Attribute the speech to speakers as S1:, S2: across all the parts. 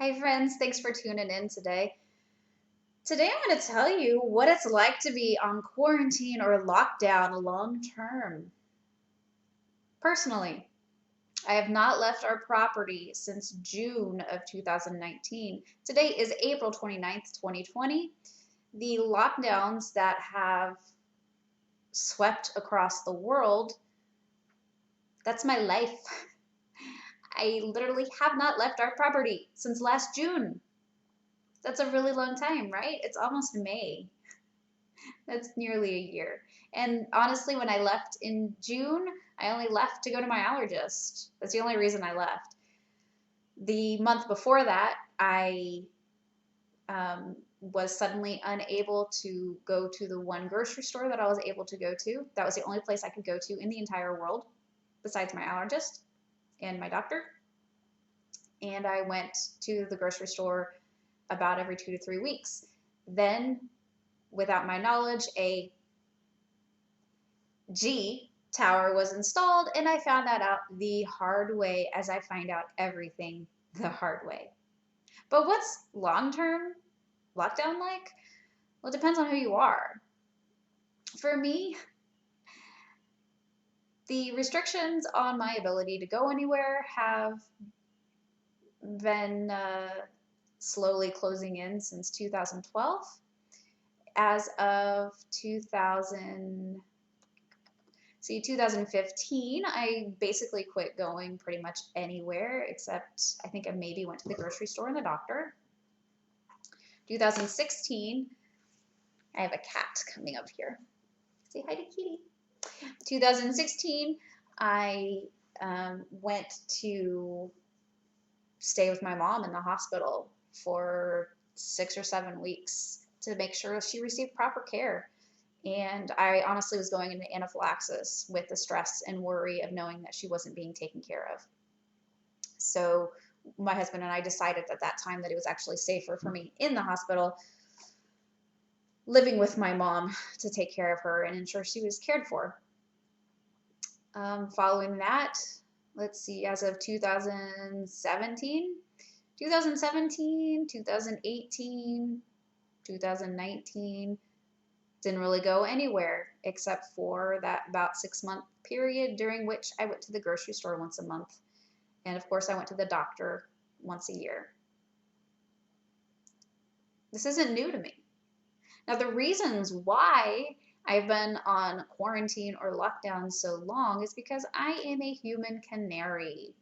S1: Hi friends, thanks for tuning in today. Today I'm going to tell you what it's like to be on quarantine or lockdown long term. Personally, I have not left our property since June of 2019. Today is April 29th, 2020. The lockdowns that have swept across the world, that's my life. I literally have not left our property since last June. That's a really long time, right? It's almost May. That's nearly a year. And honestly, when I left in June, I only left to go to my allergist. That's the only reason I left. The month before that, I was suddenly unable to go to the one grocery store that I was able to go to. That was the only place I could go to in the entire world, besides my allergist and my doctor. And I went to the grocery store about every 2 to 3 weeks. Then, without my knowledge, a G tower was installed, and I found that out the hard way, as I find out everything the hard way. But what's long-term lockdown like? Well, it depends on who you are. For me, the restrictions on my ability to go anywhere have been slowly closing in since 2012. As of 2015, I basically quit going pretty much anywhere except I think I maybe went to the grocery store and the doctor. 2016, I have a cat coming up here. Say hi to Kitty. 2016, I went to stay with my mom in the hospital for 6 or 7 weeks to make sure she received proper care. And I honestly was going into anaphylaxis with the stress and worry of knowing that she wasn't being taken care of. So my husband and I decided at that time that it was actually safer for me in the hospital living with my mom to take care of her and ensure she was cared for. Following that, let's see, as of 2017, 2018, 2019, didn't really go anywhere except for that about 6 month period during which I went to the grocery store once a month. And of course, I went to the doctor once a year. This isn't new to me. Now, the reasons why I've been on quarantine or lockdown so long is because I am a human canary.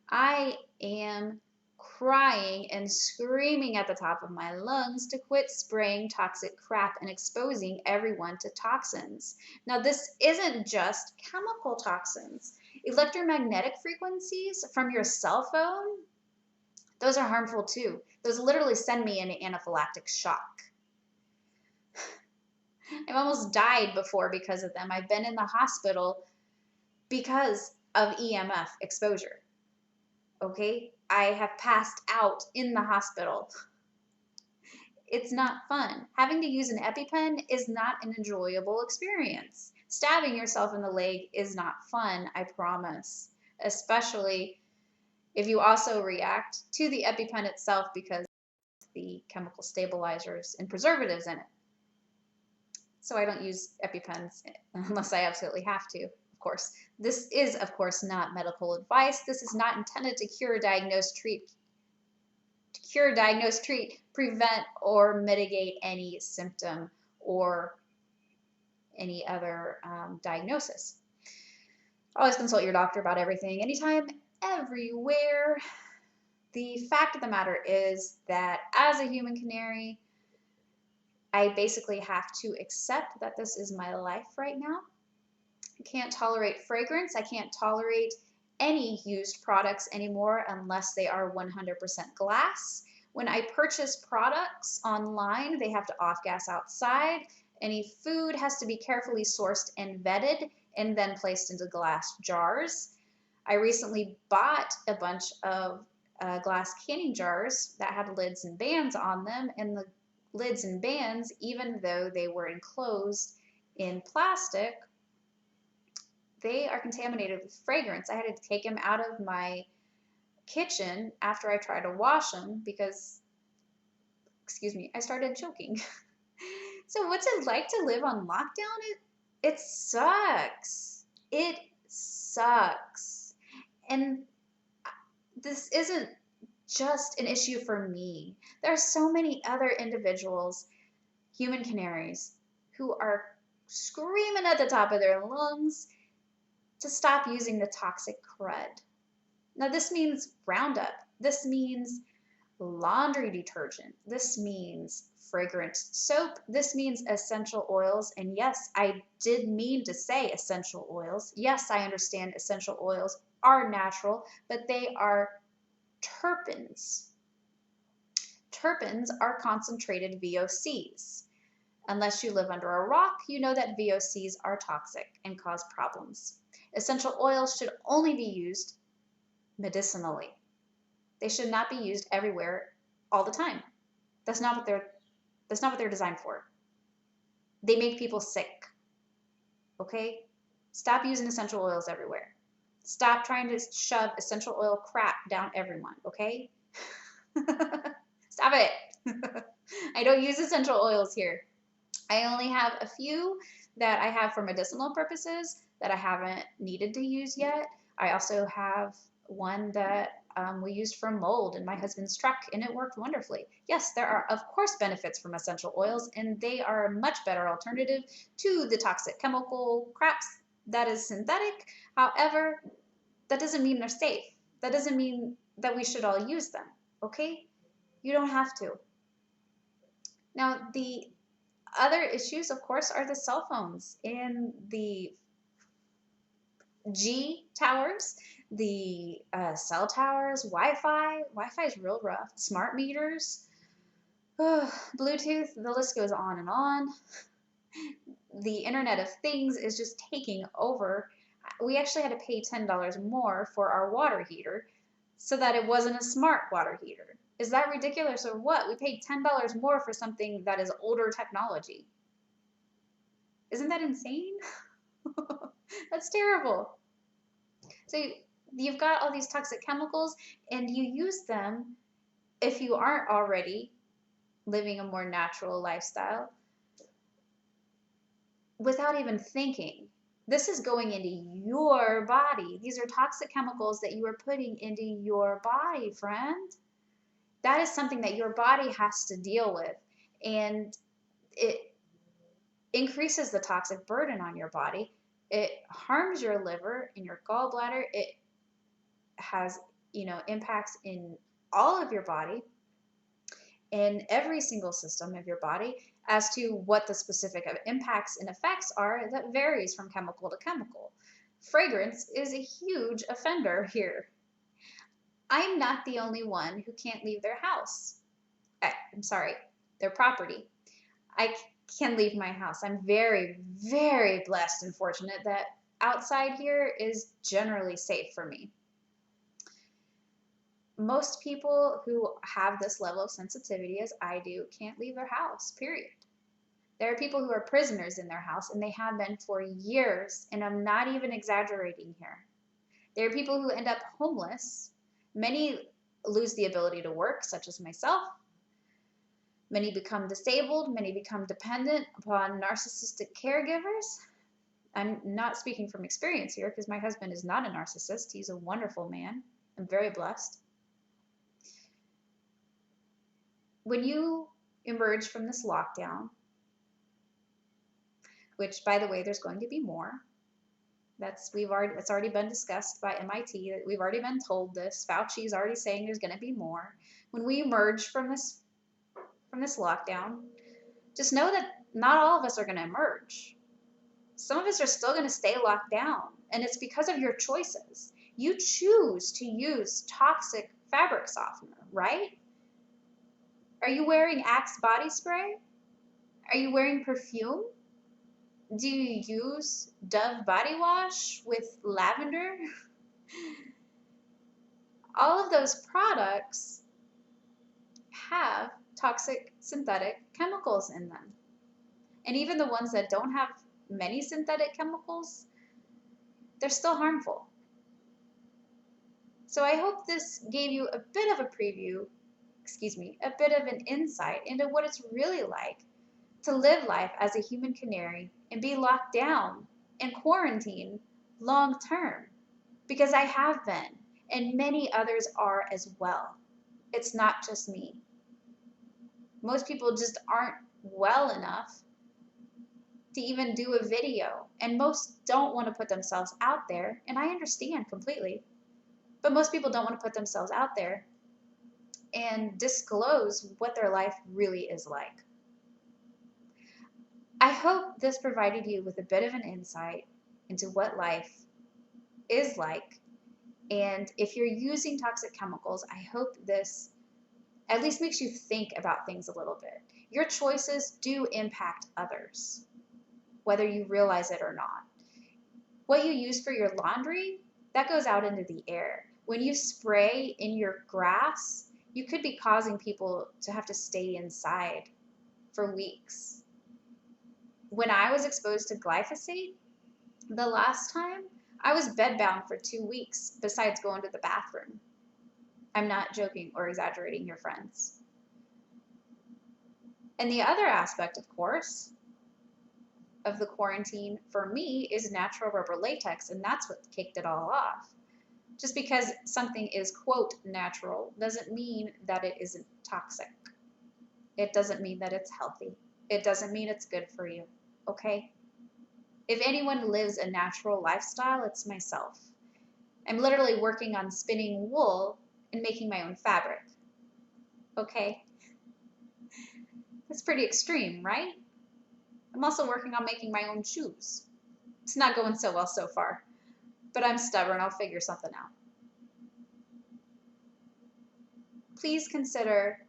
S1: I am crying and screaming at the top of my lungs to quit spraying toxic crap and exposing everyone to toxins. Now, this isn't just chemical toxins. Electromagnetic frequencies from your cell phone, those are harmful too. Those literally send me into anaphylactic shock. I've almost died before because of them. I've been in the hospital because of EMF exposure. Okay? I have passed out in the hospital. It's not fun. Having to use an EpiPen is not an enjoyable experience. Stabbing yourself in the leg is not fun, I promise. Especially if you also react to the EpiPen itself because of the chemical stabilizers and preservatives in it. So I don't use EpiPens unless I absolutely have to, of course. This is, of course, not medical advice. This is not intended to cure, diagnose, treat, prevent, or mitigate any symptom or any other diagnosis. Always consult your doctor about everything, anytime, everywhere. The fact of the matter is that as a human canary, I basically have to accept that this is my life right now. I can't tolerate fragrance. I can't tolerate any used products anymore unless they are 100% glass. When I purchase products online, they have to off-gas outside. Any food has to be carefully sourced and vetted and then placed into glass jars. I recently bought a bunch of glass canning jars that had lids and bands on them, and the lids and bands, even though they were enclosed in plastic, they are contaminated with fragrance. I had to take them out of my kitchen after I tried to wash them because, excuse me, I started choking. So what's it like to live on lockdown? It sucks. It sucks. And this isn't just an issue for me. There are so many other individuals, human canaries, who are screaming at the top of their lungs to stop using the toxic crud. Now, this means Roundup. This means laundry detergent. This means fragrant soap. This means essential oils. And yes, I did mean to say essential oils. Yes, I understand essential oils are natural, but they are terpenes. Terpenes are concentrated VOCs. Unless you live under a rock, you know that VOCs are toxic and cause problems. Essential oils should only be used medicinally. They should not be used everywhere all the time. That's not what they're designed for. They make people sick. Okay? Stop using essential oils everywhere. Stop trying to shove essential oil crap down everyone, okay? Stop it. I don't use essential oils here. I only have a few that I have for medicinal purposes that I haven't needed to use yet. I also have one that we used for mold in my husband's truck, and it worked wonderfully. Yes, there are, of course, benefits from essential oils, and they are a much better alternative to the toxic chemical craps that is synthetic. However, that doesn't mean they're safe. That doesn't mean that we should all use them, okay? You don't have to. Now, the other issues, of course, are the cell phones and the G towers, the cell towers, Wi-Fi. Wi-Fi is real rough. Smart meters, Bluetooth, the list goes on and on. The Internet of Things is just taking over. We actually had to pay $10 more for our water heater so that it wasn't a smart water heater. Is that ridiculous or what? We paid $10 more for something that is older technology. Isn't that insane? That's terrible. So you've got all these toxic chemicals and you use them if you aren't already living a more natural lifestyle without even thinking. This is going into your body. These are toxic chemicals that you are putting into your body, friend. That is something that your body has to deal with. And it increases the toxic burden on your body. It harms your liver and your gallbladder. It has, impacts in all of your body, in every single system of your body. As to what the specific impacts and effects are, that varies from chemical to chemical. Fragrance is a huge offender here. I'm not the only one who can't leave their house. I'm sorry, their property. I can leave my house. I'm very, very blessed and fortunate that outside here is generally safe for me. Most people who have this level of sensitivity as I do can't leave their house, period. There are people who are prisoners in their house, and they have been for years, and I'm not even exaggerating here. There are people who end up homeless. Many lose the ability to work, such as myself. Many become disabled. Many become dependent upon narcissistic caregivers. I'm not speaking from experience here because my husband is not a narcissist. He's a wonderful man. I'm very blessed. When you emerge from this lockdown, which, by the way, there's going to be more. That's already been discussed by MIT. We've already been told this. Fauci's already saying there's going to be more. When we emerge from this lockdown, just know that not all of us are going to emerge. Some of us are still going to stay locked down, and it's because of your choices. You choose to use toxic fabric softener, right? Are you wearing Axe body spray? Are you wearing perfume? Do you use Dove body wash with lavender? All of those products have toxic synthetic chemicals in them. And even the ones that don't have many synthetic chemicals, they're still harmful. So I hope this gave you a bit of a preview, a bit of an insight into what it's really like to live life as a human canary and be locked down and quarantined long term. Because I have been, and many others are as well. It's not just me. Most people just aren't well enough to even do a video, and most don't want to put themselves out there, and I understand completely. But most people don't want to put themselves out there and disclose what their life really is like. I hope this provided you with a bit of an insight into what life is like. And if you're using toxic chemicals, I hope this at least makes you think about things a little bit. Your choices do impact others, whether you realize it or not. What you use for your laundry, that goes out into the air. When you spray in your grass, you could be causing people to have to stay inside for weeks. When I was exposed to glyphosate the last time, I was bedbound for 2 weeks besides going to the bathroom. I'm not joking or exaggerating, your friends. And the other aspect, of course, of the quarantine for me is natural rubber latex, and that's what kicked it all off. Just because something is, quote, natural doesn't mean that it isn't toxic. It doesn't mean that it's healthy. It doesn't mean it's good for you, okay? If anyone lives a natural lifestyle, it's myself. I'm literally working on spinning wool and making my own fabric, okay? That's pretty extreme, right? I'm also working on making my own shoes. It's not going so well so far, but I'm stubborn. I'll figure something out. Please consider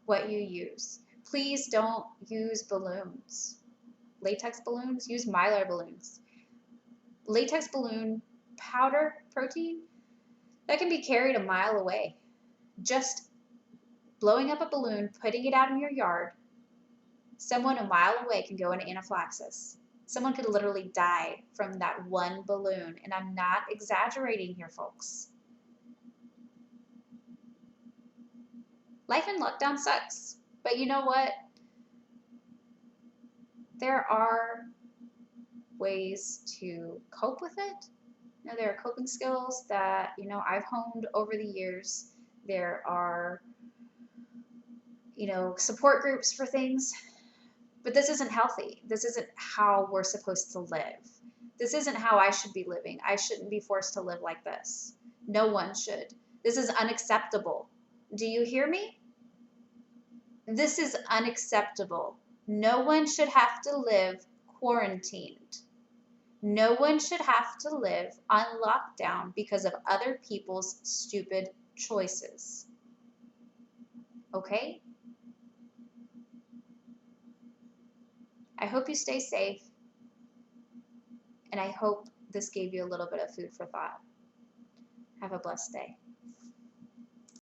S1: what you use. Please don't use balloons. Latex balloons, use mylar balloons. Latex balloon powder protein, that can be carried a mile away. Just blowing up a balloon, putting it out in your yard, someone a mile away can go into anaphylaxis. Someone could literally die from that one balloon, and I'm not exaggerating here, folks. Life in lockdown sucks, but you know what? There are ways to cope with it. You know, there are coping skills that, I've honed over the years. There are, support groups for things, but this isn't healthy. This isn't how we're supposed to live. This isn't how I should be living. I shouldn't be forced to live like this. No one should. This is unacceptable. Do you hear me? This is unacceptable. No one should have to live quarantined. No one should have to live on lockdown because of other people's stupid choices. Okay? I hope you stay safe, and I hope this gave you a little bit of food for thought. Have a blessed day.